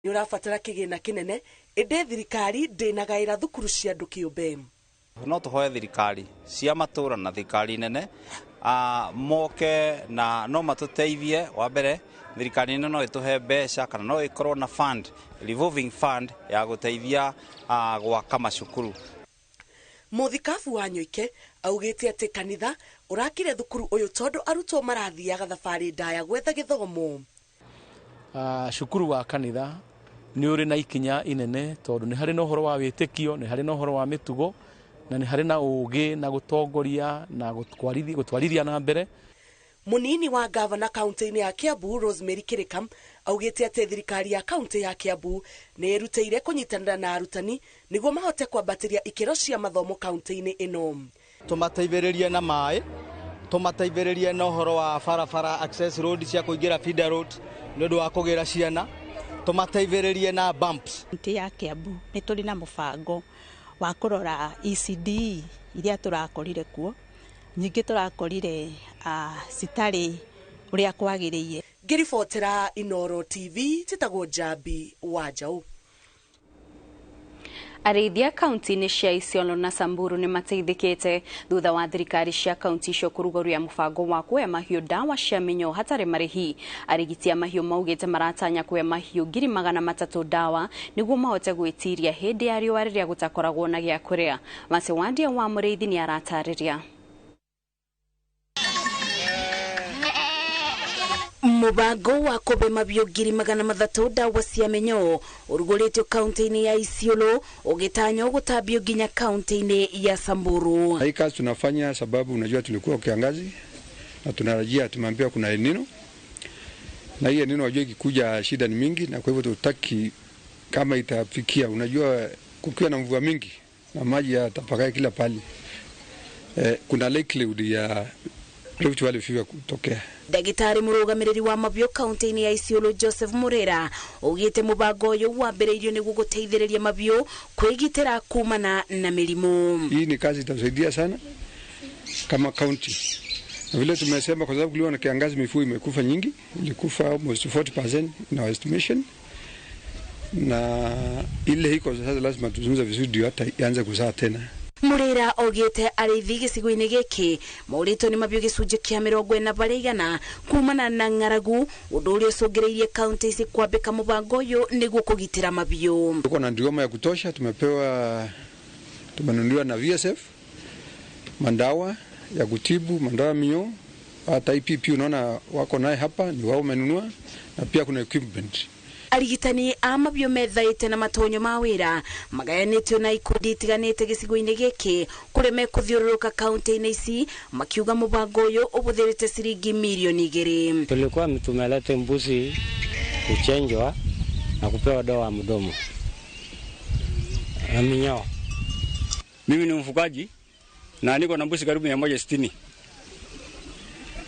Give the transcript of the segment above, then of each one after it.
Ni urafatara kigina kinene inde thirikari ndinagaira thukuru cia andu kiumbe. No tuhoe thirikari cia matura na thirikari nene moke na no matuteithie. Wa mbere thirikari nene no ituhe mbeca kana no ikorwo na fund, revolving fund ya guteithia gwaka macukuru. Muthikabu wa Nyoike augite ati kanitha urakire thukuru uyu tondu arutwo marathiaga thabari ndaya gwetha githomo. Shukuru wa kanitha ni uri na ikinya inene tondu ni hari na uhoro wa witikio, ni hari na uhoro wa mitugo, na ni hari na ugi na gutongoria na gutwarithia na mbere. Munini wa gavana kaunti-ini ya Kiambu Rosemary Kirikam augite ati thirikari ya kaunti ya Kiambu ni iruteire kunyitanira na arutani niguo mahote kwambatiria ikiro cia mathomo kaunti-ini ino. Tumateithĩrĩrie na mai, tumateithĩrĩrie na uhoro wa barabara, access road cia kuingira feeder road ni undu wa kugira ciana, tumateithĩrĩrie na bumps. Kaunti ya Kiambu ni turi na mubango wa kurora ECD iria turakorire kuo, nyingi turakorire citari uria kwagiriire. Ngiribotera Inoro TV titagwo Jambi wa Jau. Arĩithia kaunti-inĩ cia Isiolo na Samburu nĩ mateithĩkĩte thutha wa thirikari cia kaunti icio kũrugũria mũbango wa kuoya mahiũ ndawa cia mĩnyoo hatarĩ marĩhi. Arigiti a mahiũ maugĩte maratanya kuoya mahiũ 300,000 ndawa nĩguo mahote gwĩtiria hĩndĩ ya riũa rĩrĩa gũtakoragwo na gĩa kũrĩa. Macewandia wa Mũrĩithi nĩ aratarĩria. Mubango wa kobe mabio 300,000 ndawa cia mĩnyoo uruguritio kaunti-ini ya Isiolo ugitanyo gutambio ginya kaunti-ini ya Samburu. Hii kazi tunafanya sababu unajua tulikuwa kiangazi na tunarajia tumeambiwa kuna El Nino. Na hii El Nino wajua ikikuja shida ni mingi, na kwa hivyo tutaki kama itafikia, unajua kukiwa na mvua mingi na maji yatapakaa kila pali. Kuna likelihood ya Rift Valley fever kutokea. Dagitari murugamiriri wa mabio kaunti-ini ya Isiolo Joseph Murera ugite mubango uyu wambiriirio niguo guteithĩrĩria mabio kwigitira kumana na mĩrimũ. Hii ni kazi itasaidia sana kama county. Na vile tumesema kwa sababu kulikuwa na kiangazi mifugo imekufa nyingi, ilikufa almost 40% in our estimation. Na ile hiko sasa lazima tuzunguze vizuri ndio hata ianze kuzaa tena. Murera ogete arithi gicigo-ini giki maurito ni mabio gicunje kia 40% kumana na ng'aragu undu uria ucungiriirie kaunti ici kwambika mubango uyu niguo kugitira mabio. Tuko na ndigoma ya kutosha, tumenunuliwa na VSF mandawa ya kutibu mandawa mio, hata IPP unaona wako naye hapa ni wao wamenunua, na pia kuna equipment. Arigitani a mabio methaite na matonyo ma wira magayanitio na ikundi itiganite gicigo-ini giki kuri mekuthiururuka kaunti-ini ici makiuga mubango uyu ubuthirite ciringi milioni 2. Tulikuwa tumeleta mbuzi kuchenjwa na kupewa dawa ya mdomo na minyoo. Mimi ni mfugaji na niko na mbuzi karibu 160.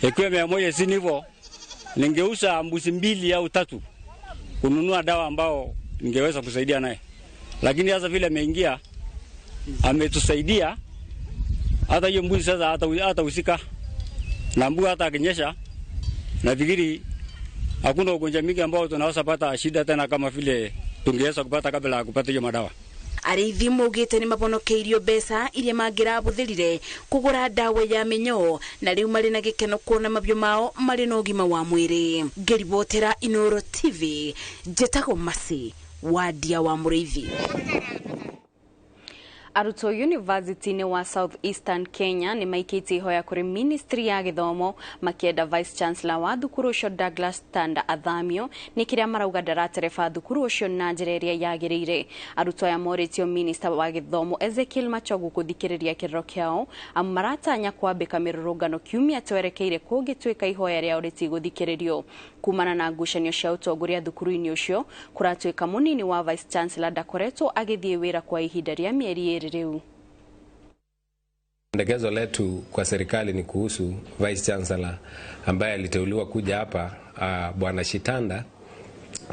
Ikiwa 160 hivyo ningeuza mbuzi 2 au 3 kununua dawa ambao ningeweza kusaidia naye. Lakini sasa vile ameingia ametusaidia, hata hiyo mbuzi sasa hata usika na mbuzi hata akinyesha, nafikiri hakuna ugonjwa mingi ambao tunaweza pata shida tena kama vile tungeweza kupata kabla ya kupata hiyo madawa. Arithi mugite ni mabonokeirio mbeca iria mangirabuthirire kugura dawa ya minyoo, na riu mari na gikeno kuona mabio mao mari na ugima wa mwiri. Ngiribotera Inoro TV njetago Masi wadia wa Mũrĩithi. Arutwo University-inĩ wa South Eastern Kenya nĩ maikĩtie ihoya kũrĩ Ministry ya Gĩthomo makĩenda Vice Chancellor wa thukuru ũcio Douglas Tanda athamio nĩ kĩrĩa marauga ndaratereba thukuru ũcio na njĩra ĩrĩa yagĩrĩire. Arutwo aya morĩtio Minister wa Gĩthomo Ezekiel Machogu gũthikĩrĩria kĩrĩro kĩao amu maratanya kwambĩka mĩrũrũngano kiumia twerekeire kũngĩtuĩka ihoya rĩao rĩtigũthikĩrĩrio. Kumana na ngucanio cia ũtongoria thukuru-inĩ ũcio kũratuĩka mũnini wa Vice Chancellor ndakoretwo agĩthiĩ wĩra kwa ihinda rĩa mĩeri rĩu. Pendekezo letu kwa serikali ni kuhusu Vice Chancellor ambaye aliteuliwa kuja hapa, Bwana Shitanda,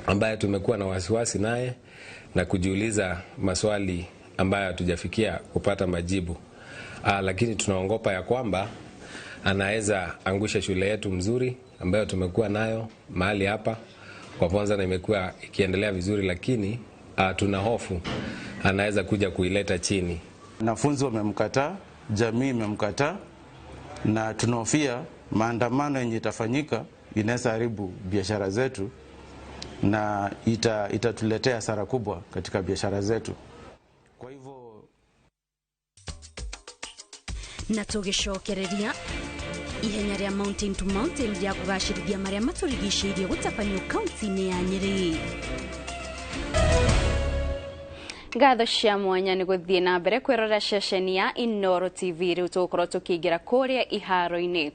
ambaye tumekuwa na wasiwasi naye na kujiuliza maswali ambayo hatujafikia kupata majibu. Lakini tunaongopa ya kwamba anaweza angusha shule yetu mzuri ambayo tumekuwa nayo mahali hapa Waponza na imekuwa ikiendelea vizuri, lakini tuna hofu anaweza kuja kuileta chini. Wanafunzi wamemkataa, jamii imemkataa, na tunahofia maandamano yenye itafanyika inaweza haribu biashara zetu na itatuletea hasara kubwa katika biashara zetu. Kwa hivyo natugicokereria ihenya ria mountain to mountain rya kugacirithia maria maturigicĩirie gũtabanio kaunti-inĩ ya Nyeri. Ngatho cia mwanya nĩ gũthiĩ na mbere kwĩrora ceceni ya Inooro TV rĩu tũgũkorwo tũkĩingĩra kũrĩa iharo-inĩ.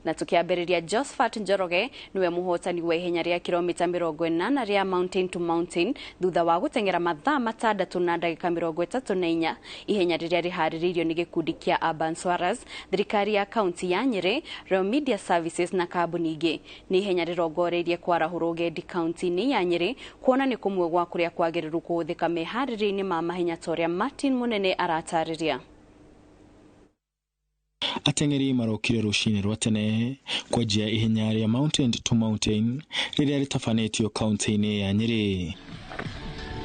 Na tukiambĩrĩria Josephat Njoroge niwe mũhotani wa ihenya rĩa kilomita 80 rĩa mountain to mountain thutha wa gũteng'era mathaa 6 na ndagĩka 34. Ihenya rĩrĩa rĩharĩrĩirio nĩ gĩkundi kĩa Urban Swarers, thirikari ya kaunti ya Nyeri, Royal Media Services na kambuni ingĩ. Nĩ ihenya rĩrongoreirie kwarahũra ũgendi kaunti-inĩ ya Nyeri, kuona nĩ kũmwe gwa kũrĩa kwagĩrĩru kũhũthĩka meharĩrĩria-inĩ ma mahenya torĩa Martin Munene aratarĩria. Ateng'eri marokire rucini rwa tene kwa njia ihenya rĩa mountain to mountain rĩrĩa rĩtabanĩtio kaunti-inĩ ya Nyeri.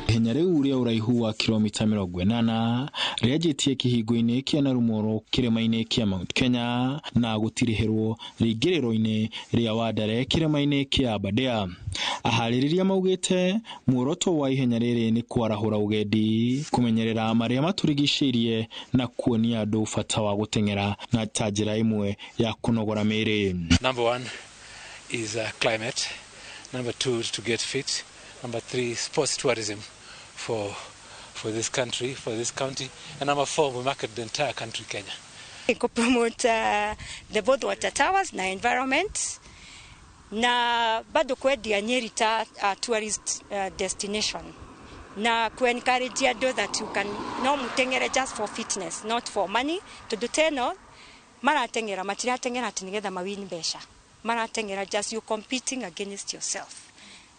Ihenya rĩu rĩa ũraihu wa kilomita 80 rĩanjĩtie kĩhingo-inĩ kĩa Narumoro kĩrĩma-inĩ kĩa Mount Kenya na gũtirĩhĩrwo rĩingĩrĩro-inĩ rĩa Wandare kĩrĩma-inĩ kĩa Aberdare. Aharĩrĩria maugĩte muoroto wa ihenya rĩrĩ nĩ kwarahũra ũgendi, kũmenyerera marĩa maturigicĩirie na kuonia andũ bata wa gũteng'era na ta njĩra ĩmwe ya kũnogora mĩĩrĩ. Number 1 is climate. Number 2 to get fit. Number 3 sports tourism for this country, for this county. And number 4 we market the entire country Kenya. To promote the both water towers na environment na bado kwedia Nyeri ta tourist destination na encourage ado that you can no mutengere just for fitness, not for money. To do teno maratengera matiratengera tinigetha mawini besha, maratengera just you competing against yourself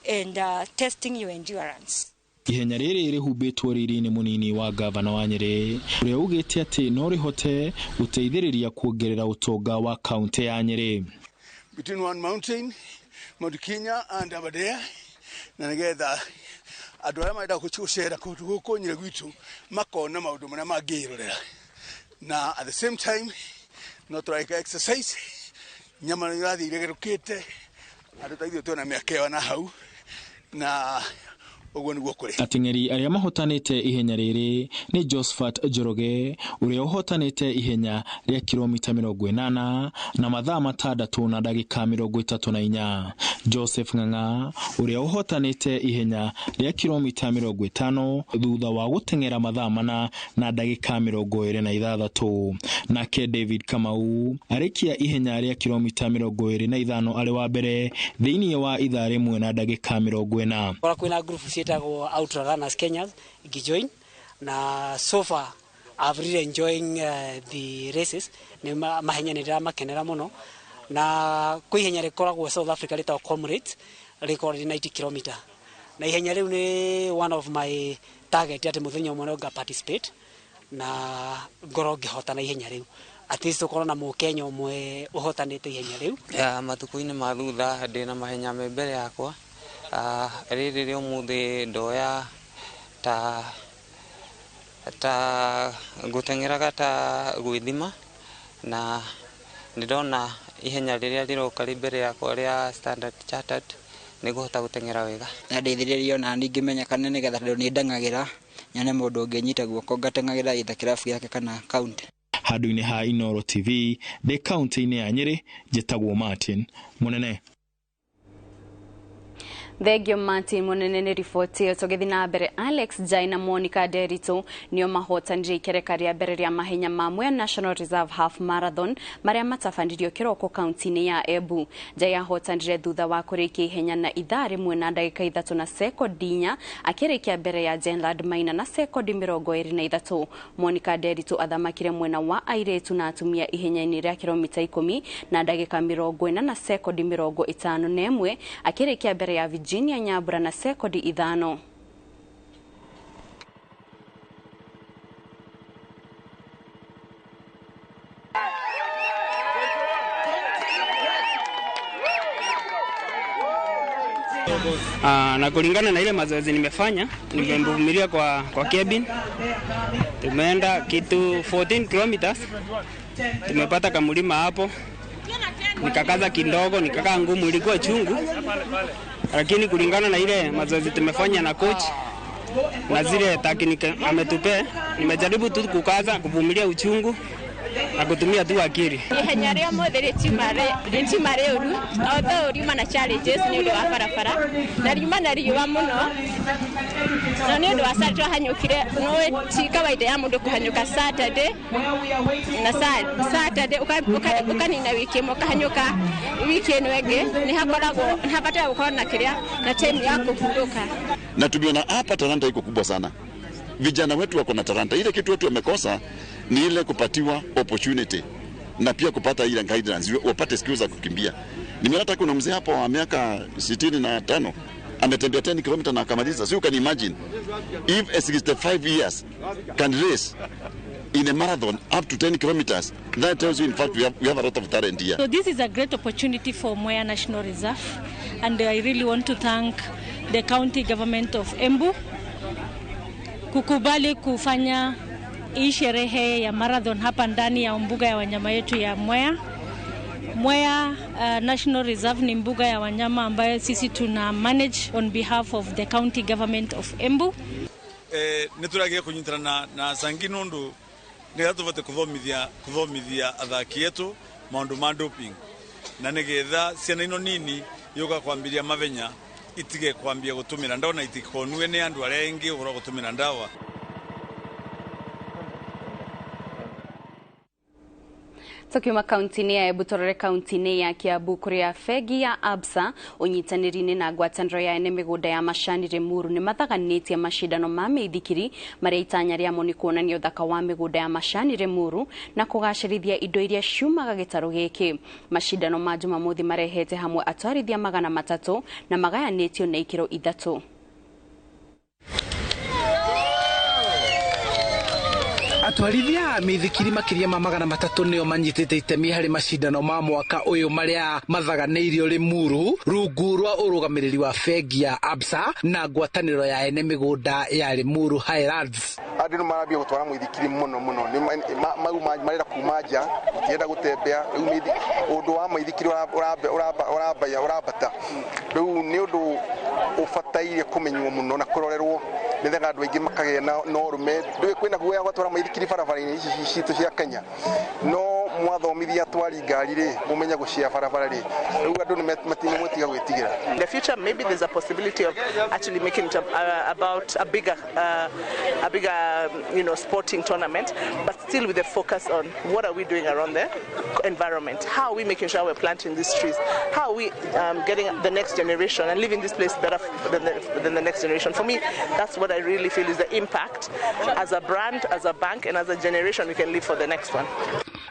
and testing your endurance. Ihenya rĩrĩ rĩhumbĩtwo riri-inĩ mũnini wa gavana wa Nyeri ũrĩa ugĩte atĩ no rĩhote gũteithĩrĩria kuongerera ũtonga wa kaunti ya Nyeri. Between one mountain, Mount Kenya and Aberdare, na nĩgetha andũ arĩa marenda gũcera kũndũ gũkũ Nyeri gwitũ makona maũndũ marĩa mangĩrorera, na at the same time no tũraika exercise nyama nĩ ĩrathiĩ iregerũkĩte andũ ta ithuĩ twĩna mĩaka ĩyo na hau na ateng'eri arĩa mahotanĩte ihenya rĩrĩ nĩ Josephat Njoroge ũrĩa ũhotanĩte ihenya rĩa kilomita 80 na mathaa 6 na ndagĩka 34. Joseph Ng'ang'a ũrĩa ũhotanĩte ihenya rĩa kilomita 50 thutha wa gũteng'era mathaa 4 na ndagĩka 26. Nake David Kamau arĩkia ihenya rĩa kilomita 25 arĩ wa mbere thĩinĩ wa ithaa rĩmwe na ndagĩka 40. Kwĩna group cietagwo Ultra Runners Kenya ikijoin na so far I've really enjoying the races. Ni mahenya nĩ ndĩramakenera mũno na kwĩ ihenya rĩkoragwo South Africa rĩtagwo Comrades rĩkoragwo 90 km na ihenya rĩu nĩ one of my target atĩ mũthenya ũmwe no participate na ngorwo ngĩhotana ihenya rĩu. At least ũkorwo na mũkenya ũmwe ũhotanĩte ihenya rĩu. Matukũ-inĩ ma thutha ndĩna mahenya me mbere yakwa. Rĩrĩ rĩ ũmũthĩ ndoya ta gũteng'eraga ta gwĩthima na ndĩrona ihenya rĩrĩa rĩroka rĩ mbere yakwa rĩa Standard Chartered nĩ kũhota gũteng'era wega. Ndeithĩrĩrio na ningĩmenyekana nĩgetha ndĩ ndang'agĩra nyone mũndũ ũngĩnyita guoko ngateng'agĩra either kĩrabu yake kana kaunti. Handũ-inĩ ha Inooro TV ndĩ kaunti-inĩ ya Nyeri njĩtagwo Martin Munene. Thegio Martin Munene nĩ riboti ĩyo. Tũgĩthiĩ na mbere, Alex Jai na Monica Nderitu nĩo mahotanire ikereka rĩa mbere rĩa mahenya ma Mwea National Reserve Half Marathon marĩa matabandirio kĩroko kaunti-inĩ ya Embu. Jai ahotanire thutha wa kũrĩkia ihenya na ithaa rĩmwe na ndagĩka 3 na sekondi 4 akĩrĩkia mbere ya Jenlad Maina na sekondi 23. Monica Nderitu athamakire mwena wa airĩtu na atumia ihenya-inĩ rĩa kilomita 10 na ndagĩka 40 na sekondi 51 akĩrĩkia mbere ya Virginia Nyambura na sekondi 5. Na kulingana na ile mazoezi nimefanya, nimevumilia kwa cabin. Tumeenda kitu 14 kilometers. Tumepata kamlima hapo. Nikakaza kidogo, nikakaa ngumu, ilikuwa chungu. Lakini kulingana na ile mazoezi tumefanya na coach na zile tekniki ametupea, nimejaribu tu kukaza, kuvumilia uchungu na kutumia tu akili. Ihenya rĩa mothe rĩtimarĩ ũru, although riuma na challenges nĩ ũndũ wa barabara na riuma na riũa mũno, na nĩ ũndũ wa twahanyũkire no kawaida ya mũndũ kũhanyũka Saturday na Saturday ũkanina wiki ĩmwe ũkahanyũka wiki ĩno ĩngĩ, nĩ habatara gũkorwo na kĩrĩa na time ya kũhurũka. Na tumeona hapa talanta iko kubwa sana. Vijana wetu wako na talanta. Ile kitu wetu wamekosa ni ile kupatiwa opportunity na pia kupata ile guidance, wapate skills za kukimbia. Nimeona hata kuna mzee hapo wa miaka 65 ametembea 10 km na akamaliza. So you can imagine if a 65 years can race in a marathon up to 10 kilometers, that tells you in fact we have a lot of talent here. So this is a great opportunity for Mwea National Reserve, and I really want to thank the county government of Embu kukubali kufanya hii sherehe ya marathon hapa ndani ya mbuga ya wanyama yetu ya Mwea. Mwea National Reserve ni mbuga ya wanyama ambayo sisi tuna manage on behalf of the county government of Embu. Nituragia kunyitana na sanginundu nigatuvate kuthomithia athaki yetu maundu ma doping na nigetha ciana ino nini yoka kwambiria mavenya itige kwambia gutumira ndawa na itikonwe ni andu aria engi ugora gutumira ndawa. Tukiuma kaunti-inĩ ya Embu tũrore kaunti-inĩ ya Kiambu kũrĩa bengi ya Absa ũnyitanĩri-inĩ na ngwatanĩro ya ene mĩgũnda ya macani Limuru nĩ mathaganĩtie macindano ma mĩithikiri marĩa itanya rĩamo nĩ kuonania ũthaka wa mĩgũnda ya macani Limuru na kũgacĩrithia indo iria ciumaga gĩtarũ gĩkĩ. Macindano ma Jumamothi marehete hamwe atwarithia 300 na magayanĩtio na ikĩro 3. Atwarithia mĩithikiri makiria ma 300 nĩo manyitĩte itemi harĩ macindano ma mwaka ũyũ marĩa mathaganĩirio Limuru rungu rwa ũrũgamĩrĩri wa bengi ya Absa na ngwatanĩro ya ene mĩgũnda ya Limuru Highlands. Andũ nĩ marambia gũtwara mũithikiri mũno mau marĩra kuma nja gũtienda gũtembea ũndũ wa mũithikiri ũrambata rĩu nĩ ũndũ ũbataire kũmenywo mũno na kũrorerwo nĩgetha andũ aingĩ makagĩa na ũrũme ndũĩ kwĩna guoya gũtwara mũithikiri barabara-inĩ ici citũ cia Kenya no mwathomithia twari ngari rĩ mumenya gucia barabara rĩ rĩu andũ nĩ matimũtiga gwĩtigĩra. In the future maybe there's a possibility of actually making it about a bigger sporting tournament, but still with a focus on what are we doing around the environment, how are we making sure we're planting these trees, how are we getting the next generation and leaving this place better than the next generation. For me, that's what I really feel is the impact as a brand, as a bank, and as a generation we can leave for the next one.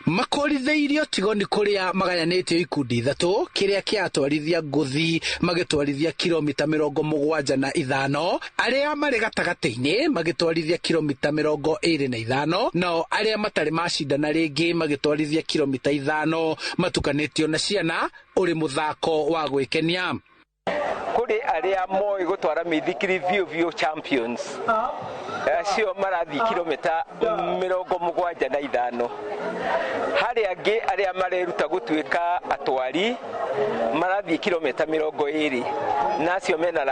Makorithĩirio tigoni kũrĩa magayanĩtio ikundi 3 kĩrĩa kĩatwarithia ngũthi magĩtwarithia kilomita 75 arĩa marĩ gatagatĩ-inĩ magĩtwarithia kilomita 25 nao arĩa matarĩ macindana rĩngĩ magĩtwarithia kilomita 5 matukanĩtio na ciana ũrĩ mũthako wa gwĩkenia. Kuri aria moi gutwara mĩithikiri view champions acio marathi kilomita 75 hari angi aria mareruta gutuika atwari marathi kilomita 20 nacio mena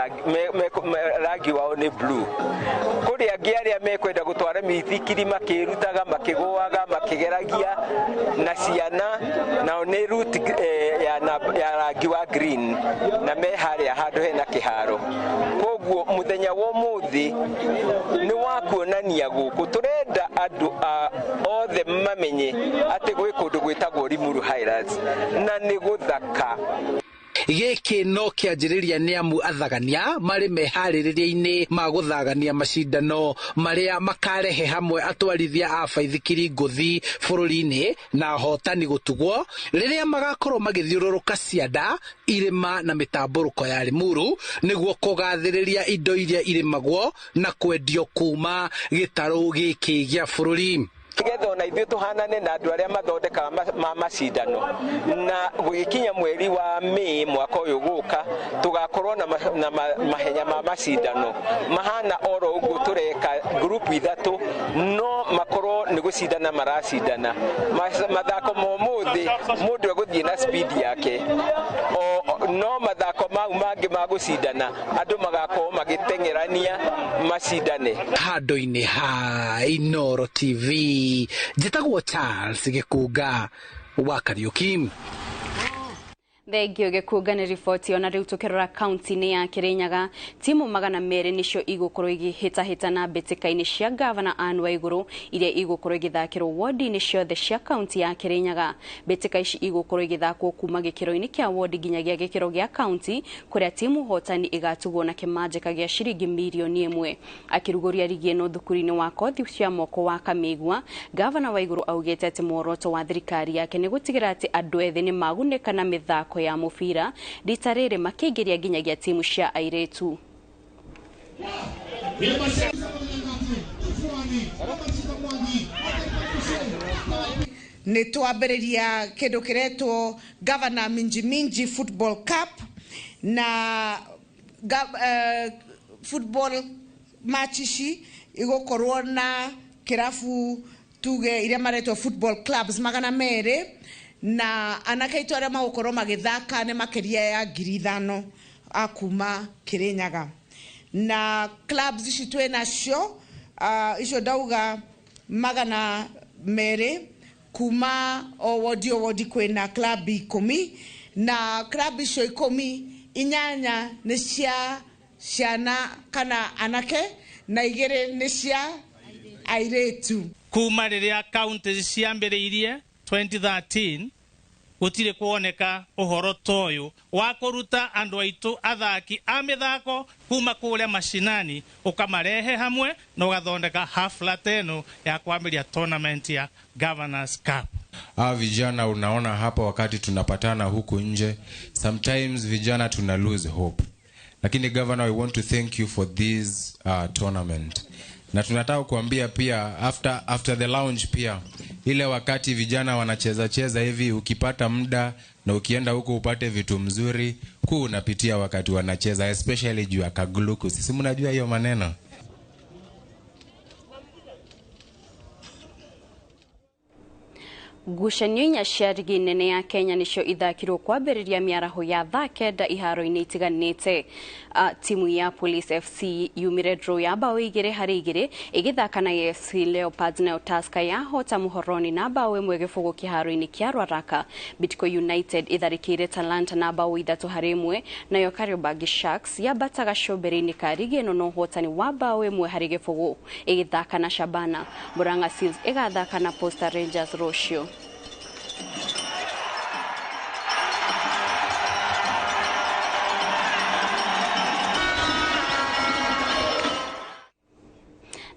rangi wao ni blue. Kuri angi aria mekwenda gutwara mĩithikiri makirutaga makigũaga makigeragia na ciana nao ni route ya rangi wa green na me haria handu hena kiharo. Koguo muthenya wa muthi ni wa kuonania guku turenda andu othe mamenye ati gwi kundu gwitagwo Limuru Highlands na ni guthaka. Gĩkĩ no kĩanjĩrĩria nĩ amu athagania marĩ meharĩrĩria-inĩ ma gũthagania macindano marĩa makarehe hamwe atwarithia a baithikiri ngũthi bũrũri-inĩ na ahotani gũtugwo rĩrĩa magakorwo magĩthiũrũrũka cianda irĩma na mĩtambũrũko ya Limuru nĩguo kũgathĩrĩria indo iria irĩmagwo na kwendio kuma gĩtarũ gĩkĩ gĩa bũrũri. nigetha ona ithuĩ tũhanane na andũ arĩa mathondekaga macindano, na gũgĩkinya mweri wa Mei mwaka ũyũ gũka tũgakorwo na mahenya ma macindano mahana oro ũguo tũreka group ithatũ no makorwo nĩ gũcindana maracindana mathako mũthĩ mũndũ egũthiĩ na speed yake no mathako mau mangĩ ma gũcindana andũ magakorwo magĩteng'erania macindane. Handũ-inĩ ha Inooro TV njĩtagwo Charles Gĩkũnga wa Kariũki. Thengio Gĩkũnga nĩ riboti ona rĩu tũkĩrora kaunti-inĩ ya Kĩrĩnyaga timu 200 nĩcio igũkorwo igĩhĩtahĩtana mbĩtĩka-inĩ cia gavana Anne Waigũrũ iria igũkorwo igĩthakĩrwo wodi-inĩ ciothe cia kaunti ya Kĩrĩnyaga. Mbĩtĩka ici igũkorwo igĩthakwo kuma gĩkĩro-inĩ kĩa wodi nginyagia gĩkĩro gĩa kaunti kũrĩa timu hotani igatugwo na kĩmanjĩka gĩa ciringi mirioni 1. Akĩrugũria rigi ĩno thukuru-inĩ wa kothi cia moko wa Kamĩigua, gavana Waigũrũ augĩte atĩ muoroto wa thirikari yake nĩ gũtigĩrĩra atĩ andũ ethĩ nĩ magunĩka na mĩthako ya mũbira rita rĩrĩ makĩingĩria nginyagia timu cia airĩtu. Nĩ twambĩrĩria kĩndũ kĩretwo Governor Minji Football Cup na football match ici igũkorwo na kĩrabu tuge iria maretwo football clubs 200 na anake itu arĩa magũkorwo magĩthaka nĩ makĩria ya 5,000 akuma Kĩrĩnyaga na clubs ici twĩ nacio icio ndauga 200 kuma o wodi kwĩna club 10 na club icio 10 inyanya nĩ cia ciana kana anake na 2 nĩ cia airĩtu. Kuma rĩrĩa county ciambĩrĩirie 2013 gũtirĩ kuoneka ũhoro toyo wa kũruta andũ aitũ athaki a mĩthako kuma kũrĩa mashinani ukamarehe hamwe na ũgathondeka hafla teno ya kuambĩrĩria tournament ya Governors Cup. Vijana unaona hapa wakati tunapatana huku nje, sometimes vijana tuna lose hope. Lakini Governor, we want to thank you for this tournament. Na tunataka kuambia pia after the launch pia ile wakati vijana wanacheza hivi ukipata muda na ukienda huko upate vitu mzuri unapitia wakati wanacheza especially juu ya kagluku. Sisi mnajua hiyo maneno. Ngucanio cia rigi nene ya Kenya nicio ithakirwo kwambĩrĩria mĩaraho ya thaa kenda iharo-inĩ itiganĩte. Timu ya Police FC yumire draw ya bao 2-2 igĩthaka na AFC Leopards na Tusker yahota Muhoroni na bao 1 gĩbũgũ kĩharo-inĩ kĩa Ruaraka. Bidco United itharĩkĩire Talanta na bao 3-1 nayo Kariobangi Sharks yambataga combere-inĩ ka rigi ĩno na ũhotani wa bao 1 gĩbũgũ igĩthaka na Shabana. Murang'a Seals ĩgathaka na Posta Rangers rũciũ.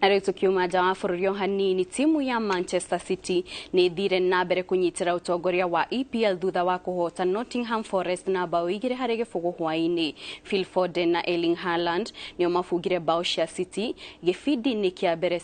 Na rĩu tukiuma nja wa bũrũri hanini, timu ya Manchester City nĩ thire na mbere kũnyitĩra ũtongoria wa EPL thutha wa kũhota Nottingham Forest na bao 2-0 hwaĩ-inĩ. Phil Foden na Erling Haaland nĩo mabungire bao cia City gĩbindi-inĩ kĩa mbere